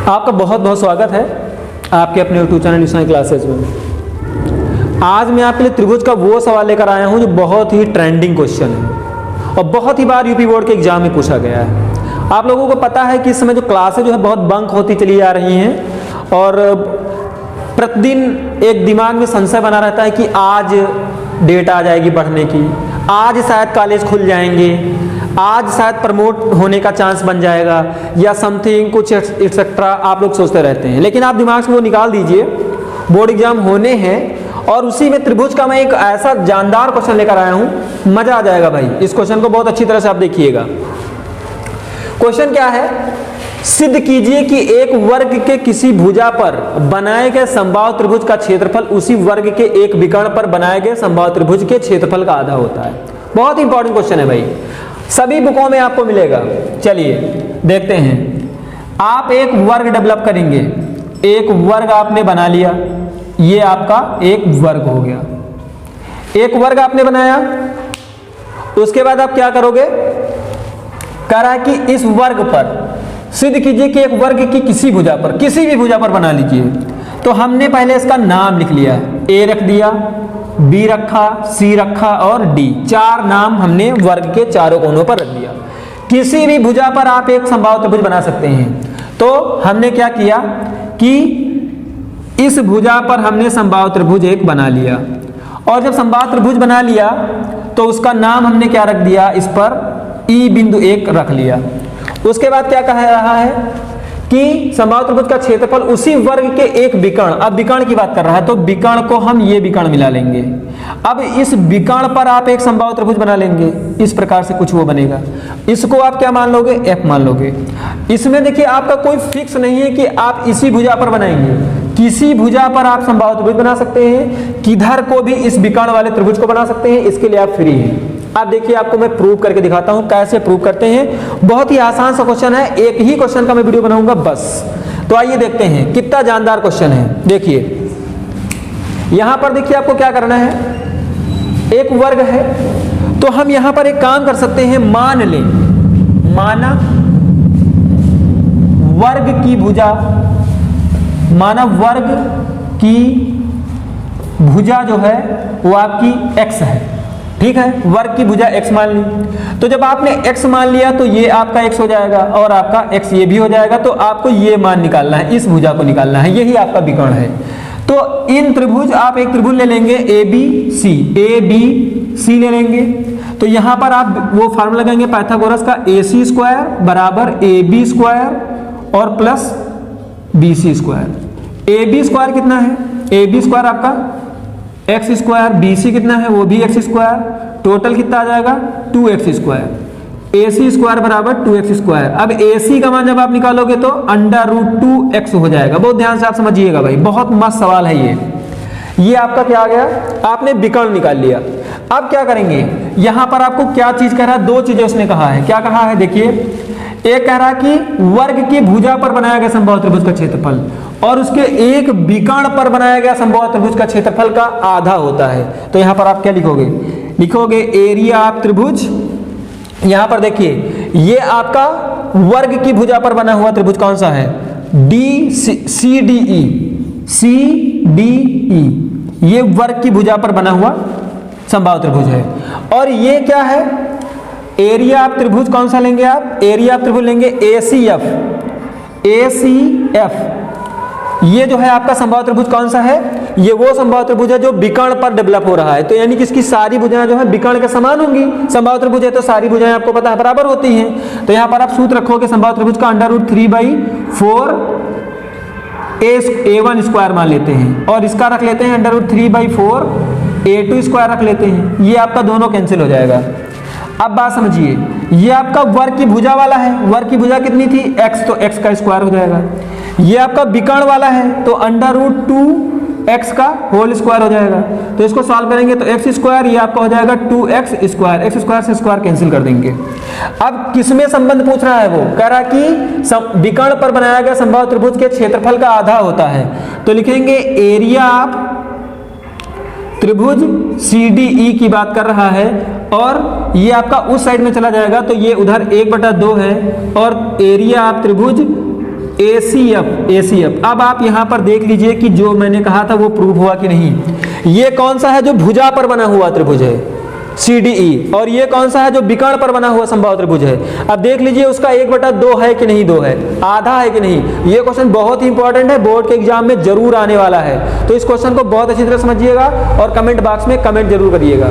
आपका बहुत बहुत स्वागत है आपके अपने यूट्यूब चैनल निशान क्लासेज में। आज मैं आपके लिए त्रिभुज का वो सवाल लेकर आया हूं जो बहुत ही ट्रेंडिंग क्वेश्चन है और बहुत ही बार यूपी बोर्ड के एग्जाम में पूछा गया है। आप लोगों को पता है कि इस समय जो क्लासेज जो है बहुत बंक होती चली आ रही हैं और प्रतिदिन एक दिमाग में संशय बना रहता है कि आज डेट आ जाएगी पढ़ने की, आज शायद कॉलेज खुल जाएंगे, आज शायद प्रमोट होने का चांस बन जाएगा या समथिंग कुछ एक्सेट्रा आप लोग सोचते रहते हैं। लेकिन आप दिमाग से वो निकाल दीजिए, बोर्ड एग्जाम होने हैं और उसी में त्रिभुज का मैं एक ऐसा जानदार क्वेश्चन लेकर आया हूं, मजा आ जाएगा भाई। इस क्वेश्चन को बहुत अच्छी तरह से आप देखिएगा। क्वेश्चन क्या है, सिद्ध कीजिए कि एक वर्ग के किसी भुजा पर बनाए गए समबाहु त्रिभुज का क्षेत्रफल उसी वर्ग के एक विकर्ण पर बनाए गए समबाहु त्रिभुज के क्षेत्रफल का आधा होता है। बहुत इंपॉर्टेंट क्वेश्चन है भाई, सभी बुकों में आपको मिलेगा। चलिए देखते हैं। आप एक वर्ग डेवलप करेंगे, एक वर्ग आपने बना लिया, ये आपका एक वर्ग हो गया। एक वर्ग आपने बनाया, उसके बाद आप क्या करोगे, कह रहा है कि इस वर्ग पर सिद्ध कीजिए कि एक वर्ग की किसी भुजा पर, किसी भी भुजा पर बना लीजिए। तो हमने पहले इसका नाम लिख लिया, ए रख दिया, बी रखा, सी रखा और डी, चार नाम हमने वर्ग के चारों कोनों पर रख दिया। किसी भी भुजा पर आप एक समबाहु त्रिभुज बना सकते हैं। तो हमने क्या किया कि इस भुजा पर हमने समबाहु त्रिभुज एक बना लिया और जब समबाहु त्रिभुज बना लिया तो उसका नाम हमने क्या रख दिया, इस पर ई बिंदु 1 रख लिया। उसके बाद क्या कह रहा है कि समबाहु त्रिभुज का क्षेत्रफल उसी वर्ग के एक विकर्ण, अब विकर्ण की बात कर रहा है तो विकर्ण को हम ये विकर्ण मिला लेंगे। अब इस विकर्ण पर आप एक समबाहु त्रिभुज बना लेंगे, इस प्रकार से कुछ वो बनेगा। इसको आप क्या मान लोगे, एफ मान लोगे। इसमें देखिए आपका कोई फिक्स नहीं है कि आप इसी भुजा पर बनाएंगे, किसी भुजा पर आप समबाहु त्रिभुज बना सकते हैं, किधर को भी इस विकर्ण वाले त्रिभुज को बना सकते हैं, इसके लिए आप फ्री हैं। आप देखिए, आपको मैं प्रूव करके दिखाता हूं कैसे प्रूव करते हैं। बहुत ही आसान सा क्वेश्चन है, एक ही क्वेश्चन का मैं वीडियो बनाऊंगा बस। तो आइए देखते हैं कितना जानदार क्वेश्चन है। देखिए यहां पर देखिए आपको क्या करना है, एक वर्ग है तो हम यहां पर एक काम कर सकते हैं, मान लें, माना वर्ग की भुजा, माना वर्ग की भुजा जो है वो आपकी एक्स है, ठीक है, वर्ग की भुजा x मान ली। तो जब आपने x मान लिया तो ये आपका x हो जाएगा और आपका x ये भी हो जाएगा। तो आपको ये मान निकालना है, इस भुजा को निकालना है, यही आपका विकर्ण है। तो इन त्रिभुज, आप एक त्रिभुज ले लेंगे ए बी सी ले लेंगे। तो यहां पर आप वो फार्मूला लगाएंगे पाइथागोरस का, AC स्क्वायर बराबर AB स्क्वायर और plus BC square. AB square कितना है, AB स्क्वायर आपका एक्स स्क्वायर, BC कितना है वो भी एक्स स्क्वायर, टोटल कितना आ जाएगा 2x स्क्वायर। AC स्क्वायर बराबर 2x स्क्वायर। अब AC का मान जब आप निकालोगे तो √2x हो जाएगा। बहुत ध्यान से आप समझिएगा भाई, बहुत मस्त सवाल है ये आपका क्या आ गया, आपने विकर्ण निकाल लिया। अब क्या करेंगे, यहां पर आपको क्या चीज कह रहा है, दो चीजें उसने कहा है। क्या कहा है देखिए, एक कह रहा है कि वर्ग की भुजा पर बनाया गया समबाहु त्रिभुज का क्षेत्रफल और उसके एक विकर्ण पर बनाया गया समबाहु त्रिभुज का क्षेत्रफल का आधा होता है। तो यहां पर आप क्या लिखोगे, लिखोगे एरिया ऑफ त्रिभुज। यहां पर देखिए ये आपका वर्ग की भुजा पर बना हुआ त्रिभुज कौन सा है, CDE, ये वर्ग की भुजा पर बना हुआ समबाहु त्रिभुज है। और ये क्या है, एरिया ऑफ त्रिभुज कौन सा लेंगे आप, एरिया ऑफ त्रिभुज लेंगे ACF। ये जो है आपका समबाहु त्रिभुज कौन सा है, ये वो समबाहु त्रिभुज है जो विकर्ण पर डेवलप हो रहा है। तो यानी कि इसकी सारी भुजाएं जो है विकर्ण के समान होंगी। समबाहु त्रिभुज है तो सारी भुजाएं आपको पता है बराबर होती हैं। तो यहां पर आप सूत्र रखोगे समबाहु त्रिभुज का √3/4 A1 स्क्वायर मान लेते हैं और इसका रख लेते हैं √3/4 A2 स्क्वायर रख लेते हैं। ये आपका दोनों कैंसिल हो जाएगा। अब बात समझिए, ये आपका वर्ग की भुजा वाला है, वर्ग की भुजा कितनी थी x, तो x का स्क्वायर हो जाएगा। ये आपका विकर्ण वाला है तो √2x का होल स्क्वायर हो जाएगा। तो इसको सॉल्व करेंगे तो x स्क्वायर, ये आपका हो जाएगा 2x स्क्वायर, x स्क्वायर से स्क्वायर कैंसिल कर देंगे। अब किसमें संबंध पूछ रहा है, वो कह रहा कि विकर्ण पर बनाया गया समबाहु त्रिभुज के क्षेत्रफल का आधा होता है। तो लिखेंगे एरिया ऑफ त्रिभुज CDE की बात कर रहा है और ये आपका उस साइड में चला जाएगा तो ये उधर 1/2 है और एरिया ऑफ त्रिभुज ACF। अब आप यहां पर देख लीजिए कि जो मैंने कहा था वो प्रूव हुआ कि नहीं। ये कौन सा है जो भुजा पर बना हुआ त्रिभुज है, CDE, और ये कौन सा है जो विकर्ण पर बना हुआ समबाहु त्रिभुज है। अब देख लीजिए उसका 1/2 है कि नहीं, 2 है, आधा है कि नहीं। ये क्वेश्चन बहुत ही इंपॉर्टेंट है, बोर्ड के एग्जाम में जरूर आने वाला है। तो इस क्वेश्चन को बहुत अच्छी तरह समझिएगा और कमेंट बॉक्स में कमेंट जरूर करिएगा।